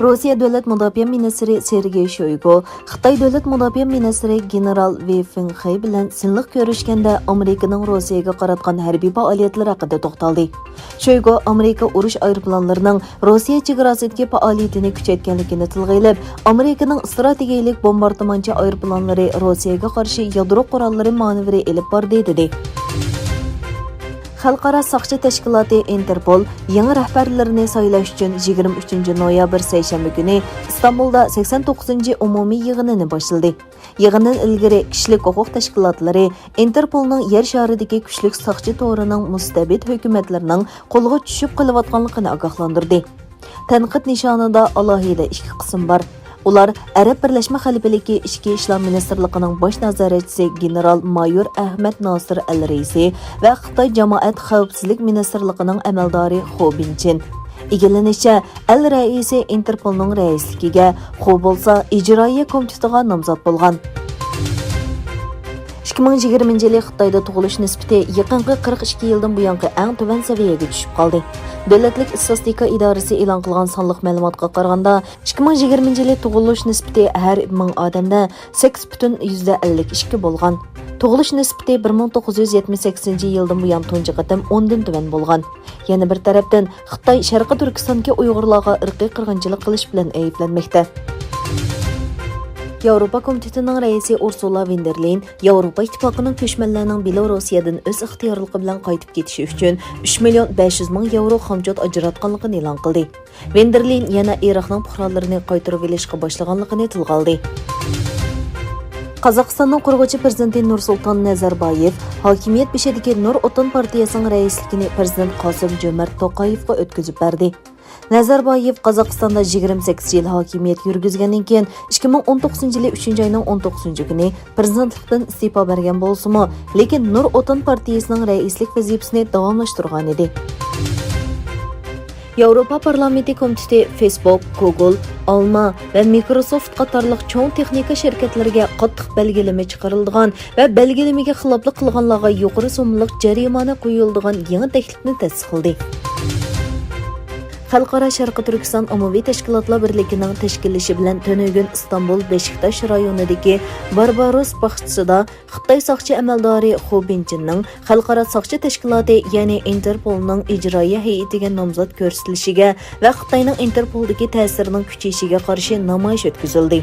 Rossiya Davlat Mudofaa ministri Sergey Shoigu, Xitoy Davlat Mudofaa ministri general Wei Fenghe bilan sinliq ko'rishganda Amerikaning Rossiyaga qaratgan harbiy faoliyatlari haqida to'xtaldi. Shoigu Amerika urush aeroplanlarining Rossiya chegarasidagi faoliyatini kuchaytganligini tilga olib, Amerikaning strategik bombardimonchi aeroplanlari Rossiyaga qarshi yadro qurollari manevri elib bordi dedi. Xalqaro saqchi tashkiloti Interpol yangi rahbarlarini saylash uchun 23 noyabr seshanba kuni Istanbulda 89 umumiy yig'inini boshladi. Yig'indan ilgari kishilik huquq tashkilotlari Interpolning yer sharidagi kuchli saqchi to'rining mustabid hukumatlarning qo'lga tushib qolayotganligini ogohlantirdi. Tanqid nishonida alohida ikki qism bor. Ular Arab Birlashma Xalifaligi Ichki ishlar ministrligining bosh nazoratchisi general-mayor Ahmad Nasir Al-Reisi va Xitoy jamoat xavfsizlik ministrligining amaldori Xo Binchin. Egallanishicha, Al-Reisi Interpolning raisligiga, Xo bo'lsa ijroiya komitetiga nomzod bo'lgan. 2020 Xitoyda tug'ilish nisbati yaqinqi 42 yildan buyon eng tuvan saviyaga tushib qoldi. Davlatlik istatistika idorasi e'lon qilgan sonliq ma'lumotga qaraganda, 2020 yil tug'ilish nisbati har 1000 odamda 8,52 bo'lgan. Tug'ilish nisbati 1978 yildan buyon tunji qatam 10 dan tuvan bo'lgan. Yana bir tarafdan Xitoy Sharqiy Turkistonga Uyg'urlarga irqiy qirg'inchilik qilish bilan ayblanmoqda. Yevropa Komitetining raisi Ursula von der Leyen Yevropa Ittifoqining ko'chmanlarning Belorussiyadan o'z ixtiyorligi bilan qaytib ketishi uchun 3,500,000 yevro xomjot ajratganligini e'lon qildi. Von der Leyen yana Iroqning puhralarini qaytarib olishga boshlaganligini tilga oldi. Qozog'istonning qurg'uvchi prezidenti Nursulton Nazarboyev hokimiyat beshidagi Nur Oton partiyasining raisligini prezident Qosim-Jo'mart To'qayevga o'tkazib berdi. Nazarboyev Qozog'istonda 28 yil hokimiyat yurgizgandan keyin 2019 yil 3-oyning 19-kuni prezidentlikdan iste'fo bergan bo'lsa-mu, lekin Nur Oton partiyasining raislik vazifasini davomlashtirgan edi. Yevropa parlamenti komiteti Facebook, Google, Alma va Microsoft qatorliq cho'ng texnika shirkatlariga qattiq belgilama chiqarilgan va belgilamaga xiloflik qilganlarga yuqori so'mlik jarimani qo'yiladigan yangi taklifni tasdiqladi. Xalqaro Sharqiy Turkiston ommaviy tashkilotlar birligining tashkillashi bilan To'nögun Istanbul Beshiktash rayonidagi Barbaros bog'chisida Xitoy soqchi amaldori Xo Binchinning xalqaro soqchi tashkiloti, ya'ni Interpolning ijroiya hay'atiga nomzod ko'rsatilishiga va Xitoyning Interpoldagi ta'sirining kuchayishiga qarshi namoyish o'tkazildi.